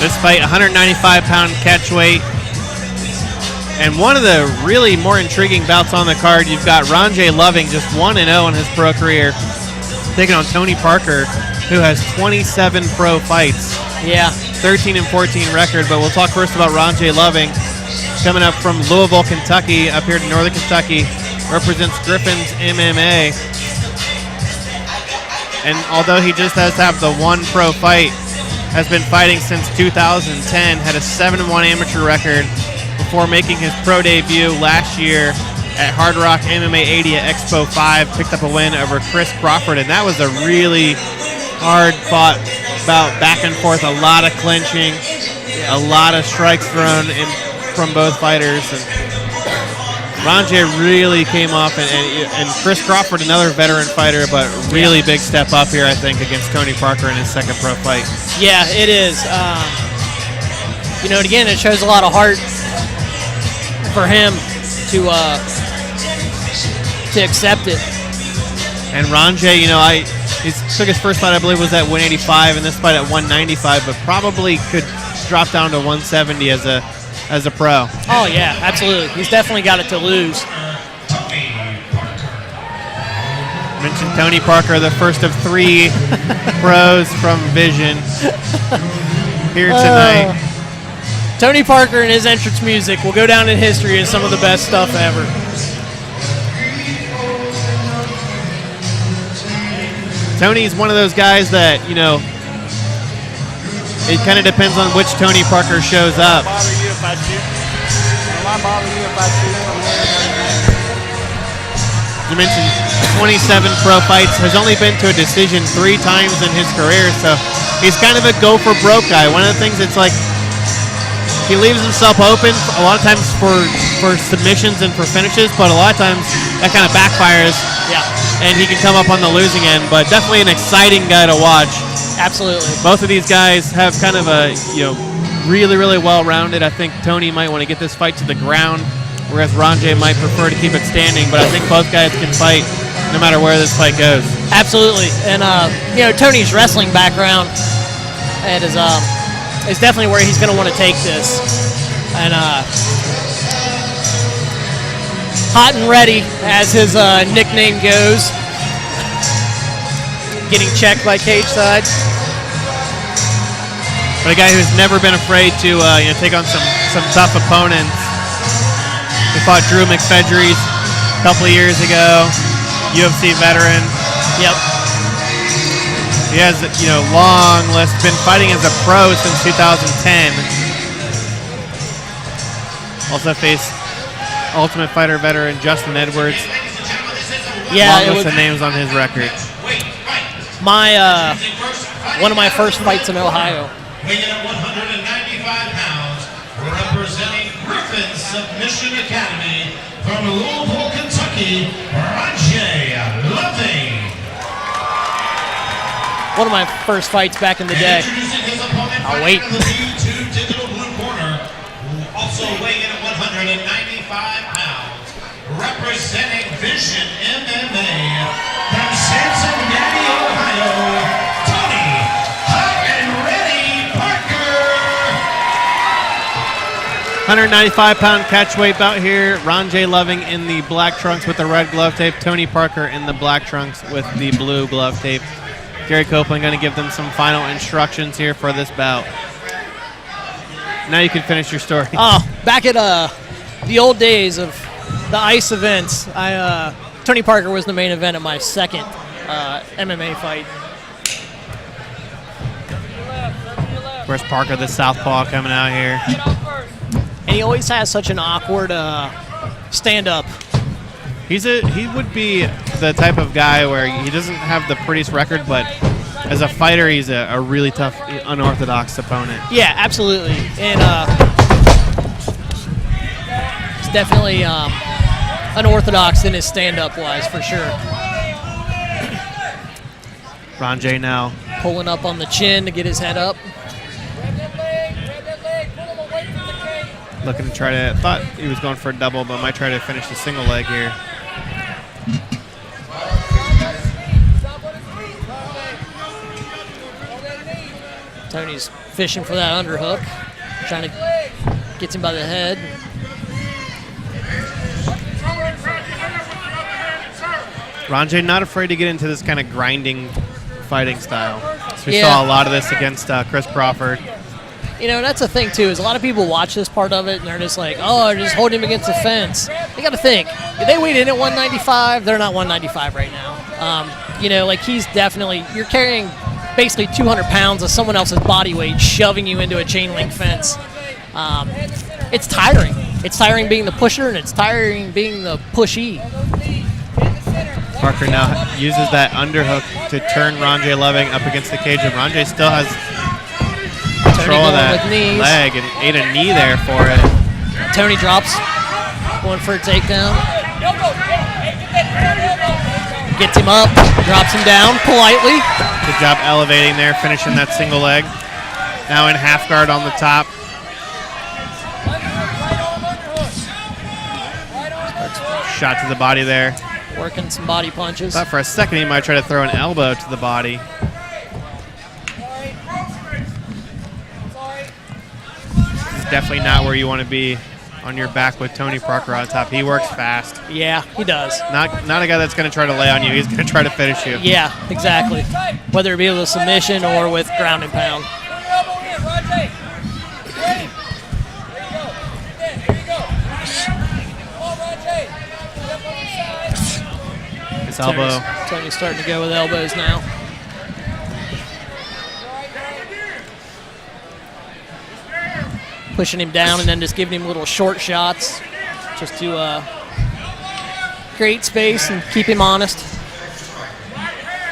This fight, 195-pound catch weight. And one of the really more intriguing bouts on the card, you've got Renje Loving, just 1-0 in his pro career, taking on Tony Parker, who has 27 pro fights. Yeah. 13-14 record, but we'll talk first about Renje Loving, coming up from Louisville, Kentucky, up here to Northern Kentucky, represents Griffin's MMA. And although he just has to have the one pro fight, has been fighting since 2010, had a 7-1 amateur record before making his pro debut last year at Hardrock MMA 80 at Expo 5, picked up a win over Chris Crawford, and that was a really hard-fought bout, back and forth, a lot of clinching, a lot of strikes thrown from both fighters. And Renje really came off, and Chris Crawford, another veteran fighter, but really big step up here, I think, against Tony Parker in his second pro fight. Yeah, it is. You know, again, it shows a lot of heart for him to accept it. And Renje, you know, he took his first fight, I believe, was at 185, and this fight at 195, but probably could drop down to 170 as a pro. Oh yeah, absolutely. He's definitely got it to lose. Mentioned Tony Parker, the first of 3 pros from Vision here tonight. Tony Parker and his entrance music will go down in history as some of the best stuff ever. Tony's one of those guys that, you know, it kind of depends on which Tony Parker shows up. You mentioned 27 pro fights, has only been to a decision 3 times in his career, so he's kind of a go for broke guy. One of the things, it's like he leaves himself open a lot of times for submissions and for finishes, but a lot of times that kind of backfires. Yeah. And he can come up on the losing end, but definitely an exciting guy to watch. Absolutely. Both of these guys have kind of a, you know, really, really well-rounded. I think Tony might want to get this fight to the ground, whereas Renje might prefer to keep it standing, but I think both guys can fight no matter where this fight goes. Absolutely. And, you know, Tony's wrestling background is definitely where he's going to want to take this. And hot and ready, as his nickname goes. Getting checked by cage side. But a guy who's never been afraid to you know, take on some tough opponents. He fought Drew McFedries a couple of years ago, UFC veteran. Yep. He has, you know, long list, been fighting as a pro since 2010. Also faced Ultimate Fighter veteran Justin Edwards. Yeah, long list of names on his record. One of my first fights in Ohio. Weighing in at 195 pounds, representing Griffin's Submission Academy from Louisville, Kentucky, Renje Loving. One of my first fights back in the day. I'll wait. The D2 digital blue corner, also weighing in at 195 pounds, representing Vision MMA from Cincinnati, Ohio, Tony Hot and Ready Parker. 195-pound catchweight bout here. Renje Loving in the black trunks with the red glove tape. Tony Parker in the black trunks with the blue glove tape. Gary Copeland going to give them some final instructions here for this bout. Now you can finish your story. Oh, back at the old days of the ICE events, Tony Parker was the main event at my second MMA fight. Where's Parker, the southpaw, coming out here? And he always has such an awkward stand-up. He would be the type of guy where he doesn't have the prettiest record, but as a fighter, he's a really tough, unorthodox opponent. Yeah, absolutely. And he's definitely unorthodox in his stand-up wise, for sure. Renje now pulling up on the chin to get his head up. looking to try to, thought he was going for a double, but might try to finish the single leg here. Tony's fishing for that underhook, trying to get him by the head. Renje not afraid to get into this kind of grinding fighting style. So we Yeah. saw a lot of this against Chris Crawford. You know, that's the thing, too, is a lot of people watch this part of it, and they're just like, oh, they're just holding him against the fence. You got to think, if they weighed in at 195, they're not 195 right now. You know, like he's definitely, you're carrying basically 200 pounds of someone else's body weight shoving you into a chain link fence. It's tiring. It's tiring being the pusher, and it's tiring being the pushee. Parker now uses that underhook to turn Renje Loving up against the cage, and Renje still has control of that leg and ate a knee there for it. Tony drops, going for a takedown. Gets him up, drops him down politely. Good job elevating there, finishing that single leg. Now in half guard on the top. Shot to the body there. Working some body punches. Thought for a second he might try to throw an elbow to the body. This is definitely not where you want to be on your back with Tony Parker on top. He works fast. Yeah, he does. Not a guy that's going to try to lay on you. He's going to try to finish you. Yeah, exactly. Whether it be with a submission or with ground and pound. His elbow. Tony's starting to go with elbows now. Pushing him down and then just giving him little short shots just to create space and keep him honest.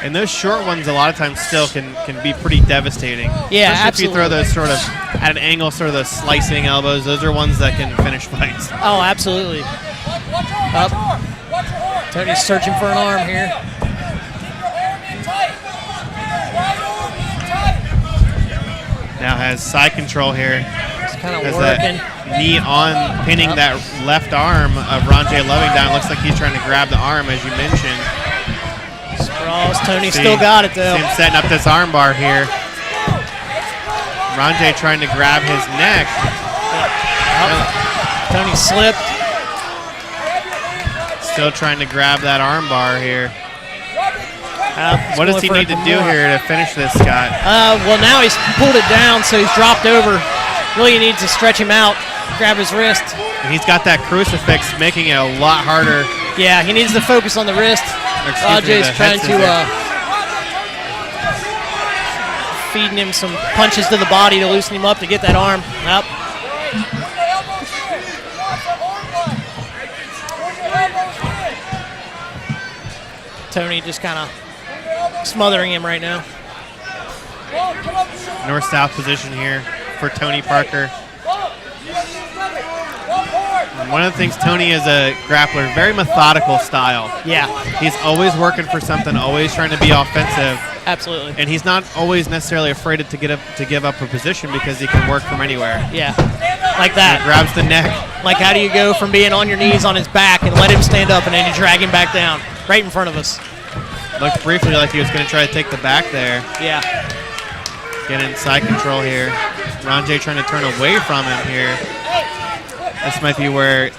And those short ones a lot of times still can be pretty devastating. Yeah, especially absolutely. if you throw those sort of at an angle, sort of those slicing elbows. Those are ones that can finish fights. Oh, absolutely. Up. Tony's searching for an arm here. Now has side control here. Just kind of Has working. that knee on, pinning that left arm of Renje Loving down. Looks like he's trying to grab the arm, as you mentioned. Sprawls. Tony still got it, though. See him setting up this arm bar here. Renje trying to grab his neck. Tony slipped. Still trying to grab that arm bar here. What does he going need for to a do more. here to finish this, Scott? Well, now he's pulled it down, so he's dropped over. Really needs to stretch him out, grab his wrist. And he's got that crucifix, making it a lot harder. Yeah, he needs to focus on the wrist. Rajay's trying to feeding him some punches to the body to loosen him up to get that arm up. Tony just kind of smothering him right now. North-south position here for Tony Parker. And one of the things, Tony is a grappler, very methodical style. Yeah, He's always working for something, always trying to be offensive, absolutely. and he's not always necessarily afraid to give up a position because he can work from anywhere. Yeah, like that. Grabs the neck. Like, how do you go from being on your knees on his back and let him stand up and then you drag him back down right in front of us? Looked briefly like he was going to try to take the back there. Yeah. Get inside control here. Renje trying to turn away from him here. This might be where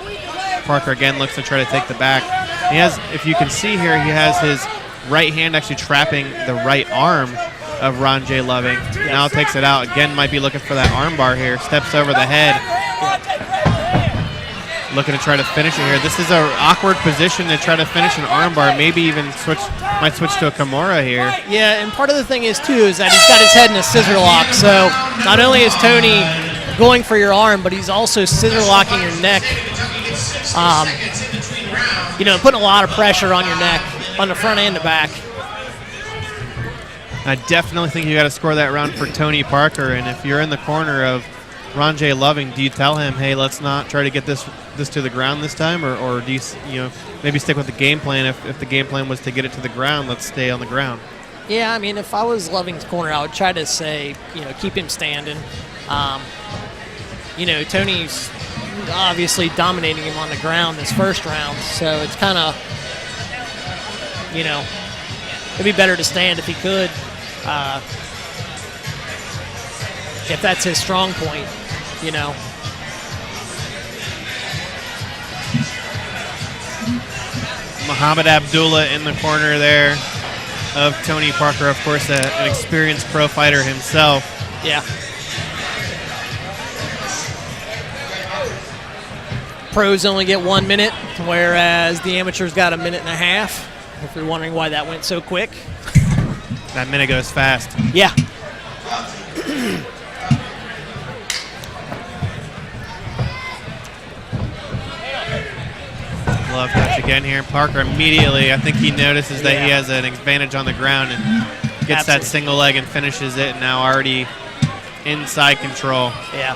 Parker again looks to try to take the back. He has, if you can see here, he has his right hand actually trapping the right arm of Renje Loving. Yes. Now takes it out. Again, might be looking for that arm bar here. Steps over the head. Looking to try to finish it here. This is an awkward position to try to finish an arm bar. Maybe even might switch to a Kimura here. Yeah, and part of the thing is, too, is that he's got his head in a scissor lock. So not only is Tony going for your arm, but he's also scissor locking your neck. You know, putting a lot of pressure on your neck, on the front and the back. I definitely think you got to score that round for Tony Parker. And if you're in the corner of Renje Loving, do you tell him, hey, let's not try to get this to the ground this time, or do you maybe stick with the game plan? If the game plan was to get it to the ground, let's stay on the ground. Yeah, I mean, if I was Loving's corner, I would try to say, keep him standing. Tony's obviously dominating him on the ground this first round, so it's kind of, it'd be better to stand if he could. if that's his strong point, you know. Muhammad Abdullah in the corner there of Tony Parker, of course, an experienced pro fighter himself. Yeah. Pros only get 1 minute, whereas the amateurs got a minute and a half. If you're wondering why that went so quick. That minute goes fast. Yeah. Love touch again here. Parker immediately, I think he notices that he has an advantage on the ground and gets that single leg and finishes it, and now already inside control. Yeah.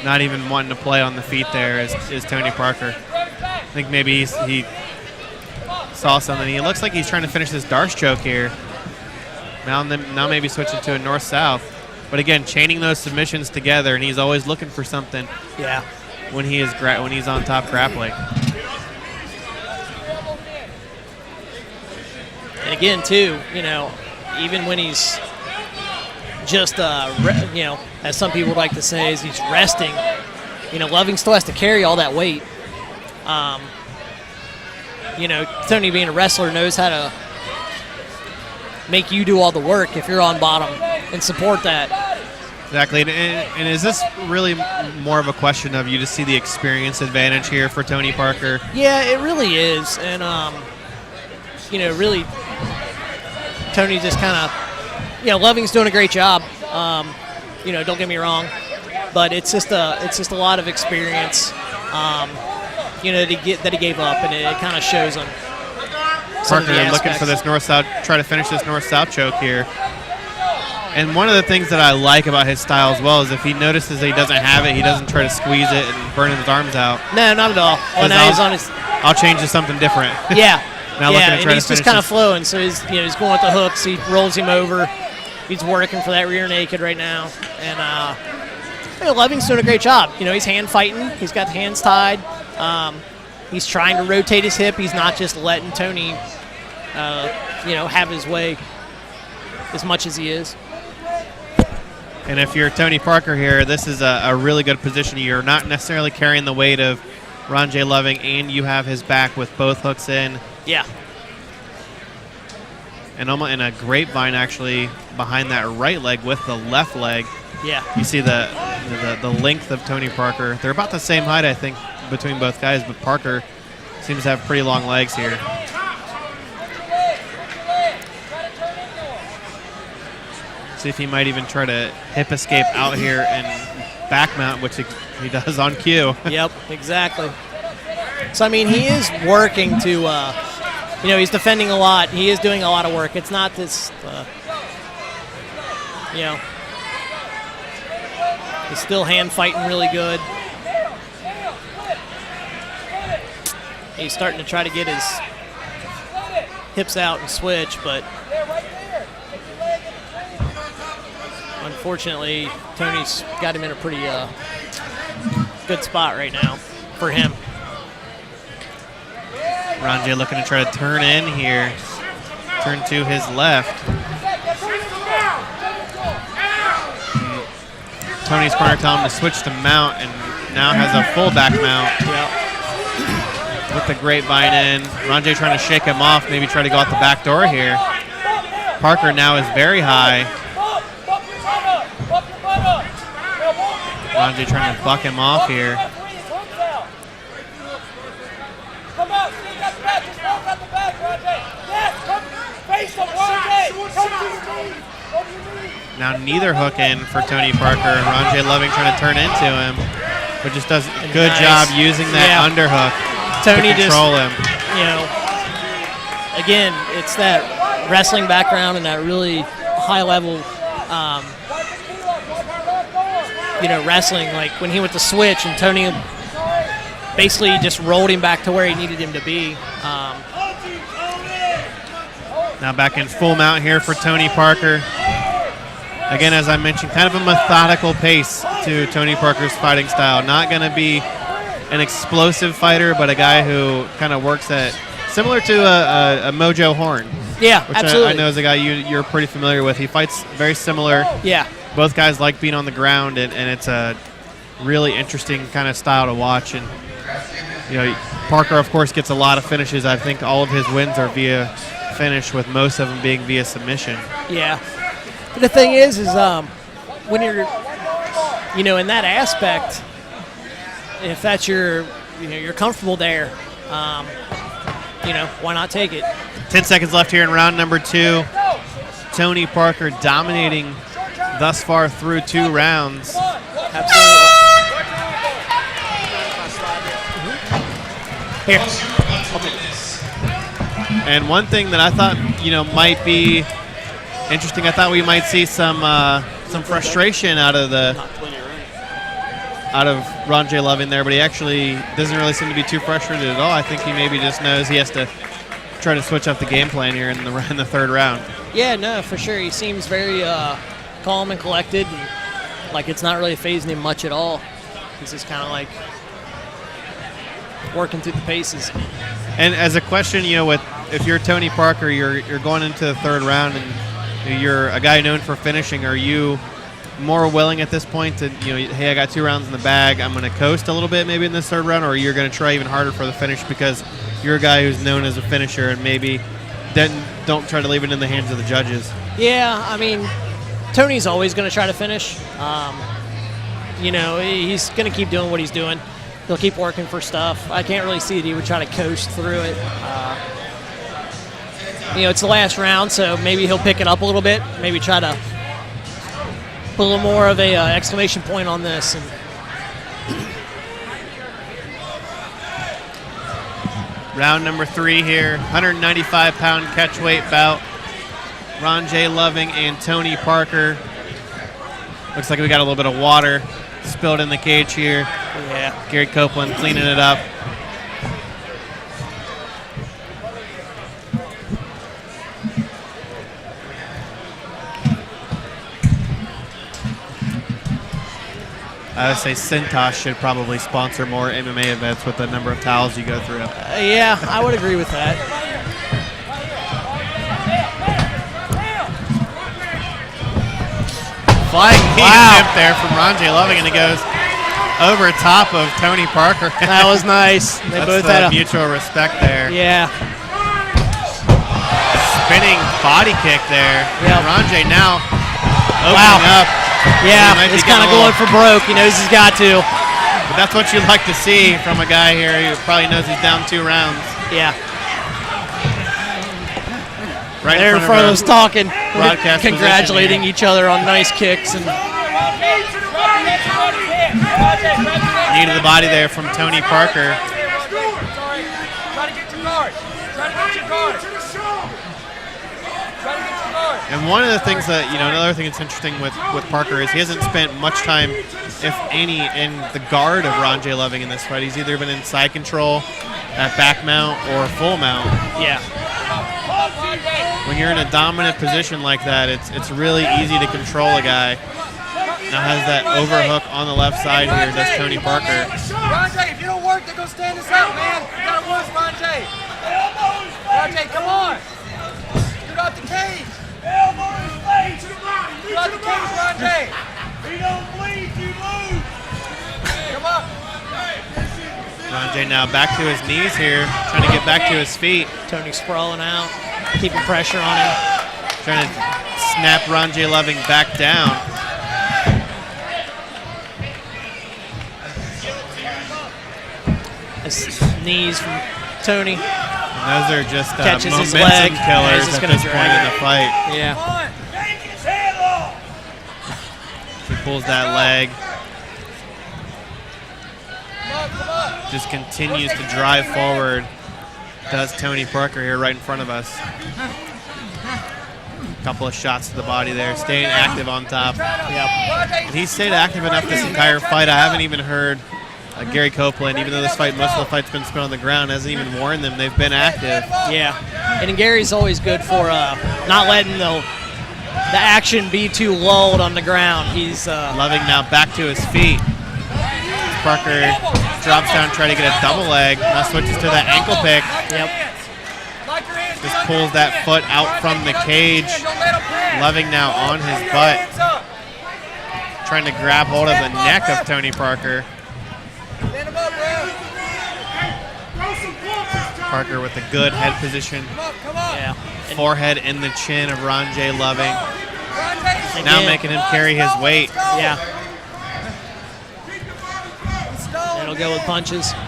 Not even wanting to play on the feet there is Tony Parker. I think maybe he saw something. He looks like he's trying to finish this Darce choke here. Now maybe switching to a north-south. But again, chaining those submissions together, and he's always looking for something. Yeah. When he's on top grappling. And again, too, you know, even when he's just, you know, as some people like to say, is he's resting, you know, Loving still has to carry all that weight. You know, Tony being a wrestler knows how to make you do all the work if you're on bottom and support that. Exactly. And is this really more of a question of you just see the experience advantage here for Tony Parker? Yeah, it really is. And, you know, really, Tony just kind of, you know, Loving's doing a great job. You know, don't get me wrong, but it's just a lot of experience, you know, that he gave up, and it kind of shows on some of the Parker looking aspects. for this north-south, try to finish this north-south choke here. And one of the things that I like about his style as well is if he notices that he doesn't have it, he doesn't try to squeeze it and burn his arms out. No, not at all. Well, now he's on his. I'll change to something different. Yeah. Now looking to and try he's to just finish kind of this. flowing. So he's, you know, he's going with the hooks. He rolls him over. He's working for that rear naked right now, and you know, Loving's doing a great job. You know, he's hand fighting. He's got the hands tied. He's trying to rotate his hip. He's not just letting Tony, you know, have his way as much as he is. And if you're Tony Parker here, this is a really good position. You're not necessarily carrying the weight of Renje Loving, and you have his back with both hooks in. Yeah. And almost in a grapevine, actually, behind that right leg with the left leg. Yeah. You see the length of Tony Parker. They're about the same height, I think, between both guys, but Parker seems to have pretty long legs here. See if he might even try to hip escape out here and back mount, which he does on cue. Yep, exactly. So, I mean, he is working to, you know, he's defending a lot. He is doing a lot of work. It's not this, you know, he's still hand fighting really good. He's starting to try to get his hips out and switch, but unfortunately, Tony's got him in a pretty good spot right now for him. Renje looking to try to turn in here. Turn to his left. Tony's corner telling him to switch to mount, and now has a full back mount. Yep. With the grapevine in. Renje trying to shake him off, maybe try to go out the back door here. Parker now is very high. Renje trying to buck him off here. Now neither hook in for Tony Parker. Renje Loving trying to turn into him, but just does a good job using that underhook Tony to control him. You know, again, it's that wrestling background and that really high level, you know, wrestling. Like when he went to switch and Tony basically just rolled him back to where he needed him to be. Now back in full mount here for Tony Parker. Again, as I mentioned, kind of a methodical pace to Tony Parker's fighting style. Not going to be an explosive fighter, but a guy who kind of works at similar to a Mojo Horn. Yeah, which absolutely. I know is a guy you're pretty familiar with. He fights very similar. Yeah. Both guys like being on the ground, and it's a really interesting kind of style to watch. And Parker, of course, gets a lot of finishes. I think all of his wins are via finish, with most of them being via submission. Yeah. But the thing is when you're, in that aspect, if that's you're comfortable there, why not take it? 10 seconds left here in round number 2. Tony Parker dominating thus far through 2 rounds. Absolutely. Here. And one thing that I thought, might be interesting, I thought we might see some frustration out of Renje Loving there, but he actually doesn't really seem to be too frustrated at all. I think he maybe just knows he has to try to switch up the game plan here in the third round. Yeah, no, for sure. He seems very calm and collected, and like it's not really fazing him much at all. He's just kind of like working through the paces. And as a question, if you're Tony Parker, you're going into the third round, and you're a guy known for finishing. Are you more willing at this point to, hey, I got 2 rounds in the bag, I'm going to coast a little bit maybe in this third round, or you're going to try even harder for the finish because you're a guy who's known as a finisher, and maybe don't try to leave it in the hands of the judges? Yeah, I mean, Tony's always going to try to finish. He's going to keep doing what he's doing. He'll keep working for stuff. I can't really see that he would try to coast through it. It's the last round, so maybe he'll pick it up a little bit. Maybe try to put a little more of a exclamation point on this. And round number 3 here, 195-pound catchweight bout. Renje Loving and Tony Parker. Looks like we got a little bit of water spilled in the cage here. Yeah. Gary Copeland cleaning it up. I would say Cintas should probably sponsor more MMA events with the number of towels you go through. Yeah, I would agree with that. Flying knee attempt there from Renje Loving, and it goes over top of Tony Parker. That was nice. They That's both the had a mutual respect there. Yeah. Spinning body kick there. Yep. Renje now opening up. Yeah, He might be he's kind of getting a going for broke. He knows he's got to. But that's what you'd like to see from a guy here who probably knows he's down 2 rounds. Yeah. Right They're in front of us talking, broadcast congratulating each other on nice kicks. And knee to the body there from Tony Parker. Try to get your guard. Try to get your guard. Try to get your guard. And one of the things that, another thing that's interesting with Parker is he hasn't spent much time, if any, in the guard of Renje Loving in this fight. He's either been in side control, at back mount, or full mount. yeah. When you're in a dominant position like that, it's really easy to control a guy. Now has that overhook on the left side here, does Tony Parker. Renje, if you don't work, they're going to stand us out, man. You got to work, Renje. Renje, come on. Get out the cage. Get out the cage, Renje. He don't bleed, you lose. Come on. Renje now back to his knees here, trying to get back to his feet. Tony sprawling out, keeping pressure on him. Trying to snap Renje Loving back down. His knees from Tony. And those are just Catches his momentum leg. killers He's just at gonna this point in drag the fight. Yeah. He pulls that leg. Just continues to drive forward. Does Tony Parker here right in front of us. Couple of shots to the body there. Staying active on top. Yep. And he stayed active enough this entire fight. I haven't even heard Gary Copeland, even though this fight, most of the fight's been spent on the ground, hasn't even warned them. They've been active. Yeah. And Gary's always good for not letting the action be too lulled on the ground. He's Loving now back to his feet. Parker drops down, trying to get a double leg. Now switches to that ankle pick. Yep. Just pulls that foot out from the cage. Loving now on his butt, trying to grab hold of the neck of Tony Parker. Parker with a good head position. Yeah. Forehead in the chin of Renje Loving. Now making him carry his weight. Yeah. And he'll go with punches. Come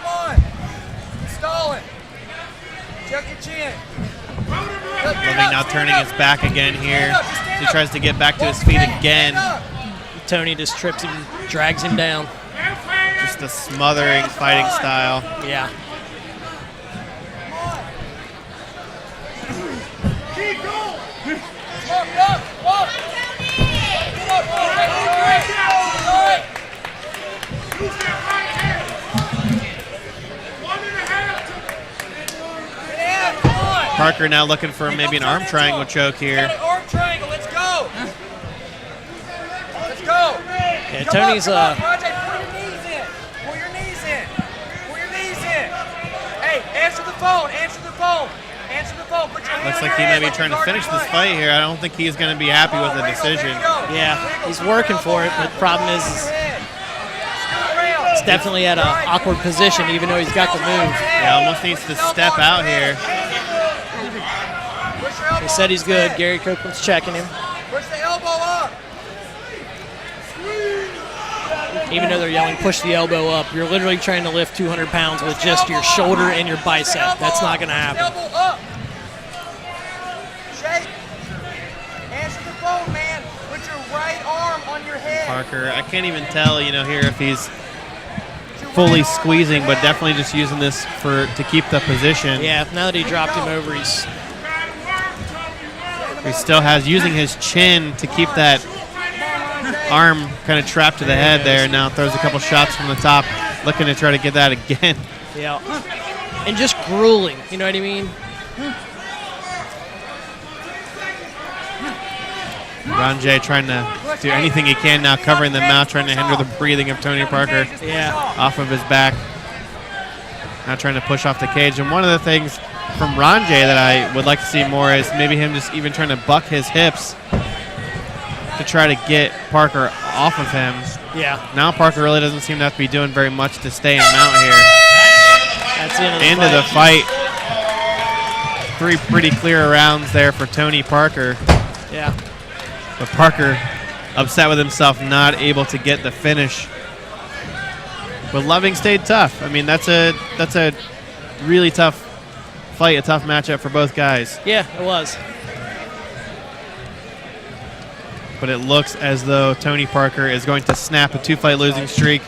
on. Stall it. Check your chin. Loving now turning his back again here. He tries to get back to his feet again. Tony just trips him, drags him down. Just a smothering fighting style. Yeah. Parker now looking for maybe an arm triangle choke here. Arm triangle, let's go. Let's go. Yeah, Tony's Rajay, pull your knees in. Pull your knees in. Pull your knees in. Hey, answer the phone. Answer the phone. Answer the phone. Put your hand Looks on like your he may head be like trying to you're finish guarding this a fight here. I don't think he's going to be happy with the decision. Yeah, he's working for it, but the problem is it's definitely at an awkward position, even though he's got the move. Yeah, almost needs to step out here. He said he's good. Gary Copeland's checking him. Push the elbow up. Even though they're yelling, push the elbow up, you're literally trying to lift 200 pounds with just your shoulder and your bicep. That's not going to happen. Elbow up. Shake. Answer the phone, man. Put your right arm on your head. Parker, I can't even tell, here if he's fully squeezing, but definitely just using this to keep the position. Yeah, now that he dropped him over, He still has using his chin to keep that arm kind of trapped to the head there. Now throws a couple shots from the top, looking to try to get that again. yeah, and just grueling. You know what I mean? Renje trying to do anything he can now, covering the mouth, trying to hinder the breathing of Tony Parker off of his back. Now trying to push off the cage. And one of the things from Renje that I would like to see more is maybe him just even trying to buck his hips to try to get Parker off of him. Yeah. Now Parker really doesn't seem to have to be doing very much to stay him out here. That's the End of the fight. 3 pretty clear rounds there for Tony Parker. Yeah. But Parker upset with himself, not able to get the finish. But Loving stayed tough. I mean, that's a really tough fight, a tough matchup for both guys. Yeah, it was. But it looks as though Tony Parker is going to snap a 2-fight losing streak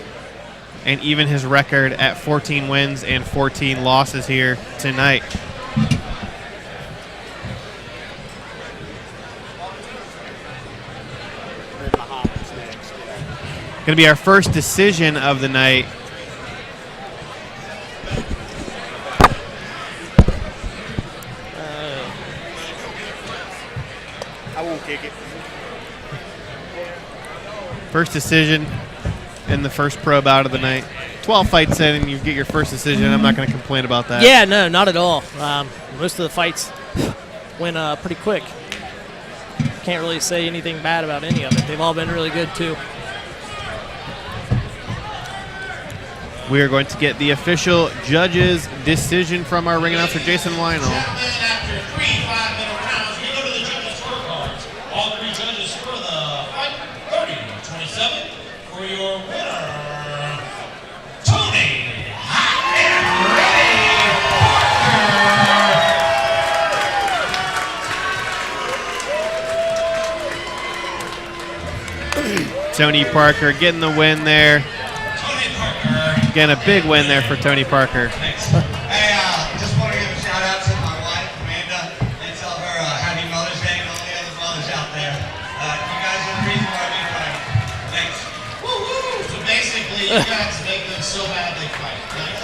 and even his record at 14 wins and 14 losses here tonight. Going to be our first decision of the night. I won't kick it. First decision in the first pro bout of the night. 12 fights in and you get your first decision. I'm not going to complain about that. Yeah, no, not at all. Most of the fights went pretty quick. Can't really say anything bad about any of it. They've all been really good, too. We are going to get the official judge's decision from our ring announcer, Jason Lionel. After 3 5-minute rounds, we go to the judges' scorecards. All 3 judges for the fight, 30-27. For your winner, Tony Hot and Ready Parker. Tony Parker getting the win there. Again, a big win there for Tony Parker. Thanks. Hey, just want to give a shout out to my wife, Amanda, and tell her happy Mother's Day and all the other mothers out there. You guys are the reason why we fight. Thanks. Woo-hoo! So basically, you guys make them so bad they fight. Right?